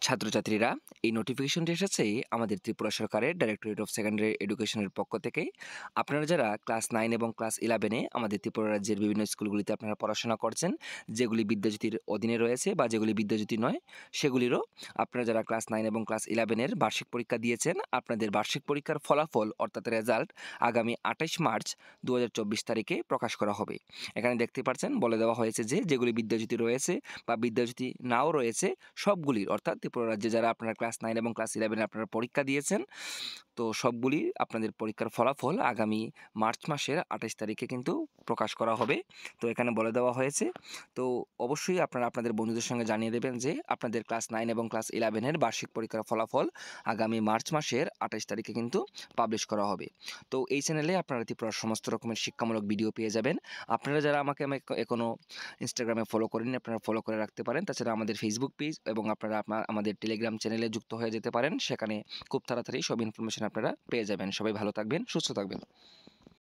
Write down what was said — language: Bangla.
ছাত্রছাত্রীরা, এই নোটিফিকেশনটি এসেছে আমাদের ত্রিপুরা সরকারের ডাইরেক্টরেট অফ সেকেন্ডারি এডুকেশনের পক্ষ থেকে। আপনারা যারা ক্লাস 9 এবং ক্লাস 11-এ আমাদের ত্রিপুরা রাজ্যের বিভিন্ন স্কুলগুলিতে আপনারা পড়াশোনা করছেন, যেগুলি বিদ্যাজ্যোতির অধীনে রয়েছে বা যেগুলি বিদ্যাজ্যোতি নয়, সেগুলিরও আপনারা যারা ক্লাস 9 এবং ক্লাস 11-এর বার্ষিক পরীক্ষা দিয়েছেন, আপনাদের বার্ষিক পরীক্ষার ফলাফল অর্থাৎ রেজাল্ট আগামী 28 মার্চ 2024 তারিখে প্রকাশ করা হবে। এখানে দেখতে পাচ্ছেন বলে দেওয়া হয়েছে যে যেগুলি বিদ্যাজ্যোতি রয়েছে বা বিদ্যাজ্যোতি নাও রয়েছে, সবগুলির অর্থাৎ ত্রিপুরা রাজ্যে যারা আপনারা ক্লাস 9 এবং ক্লাস 11-এ আপনারা পরীক্ষা দিয়েছেন, তো সবগুলি আপনাদের পরীক্ষার ফলাফল আগামী মার্চ মাসের 28 তারিখে কিন্তু প্রকাশ করা হবে। তো এখানে বলে দেওয়া হয়েছে। তো অবশ্যই আপনারা আপনাদের বন্ধুদের সঙ্গে জানিয়ে দেবেন যে আপনাদের ক্লাস 9 এবং ক্লাস 11-এর বার্ষিক পরীক্ষার ফলাফল আগামী মার্চ মাসের 28 তারিখে কিন্তু পাবলিশ করা হবে। তো এই চ্যানেলে আপনারা ত্রিপুরার সমস্ত রকমের শিক্ষামূলক ভিডিও পেয়ে যাবেন। আপনারা যারা আমাকে এখনও ইনস্টাগ্রামে ফলো করেন, আপনারা ফলো করে রাখতে পারেন। তাছাড়া আমাদের ফেসবুক পেজ এবং আপনারা আমাদের টেলিগ্রাম চ্যানেলে যুক্ত হয়ে যেতে পারেন। সেখানে খুব তাড়াতাড়ি সব ইনফরমেশন আপনারা পেয়ে যাবেন। সবাই ভালো থাকবেন, সুস্থ থাকবেন।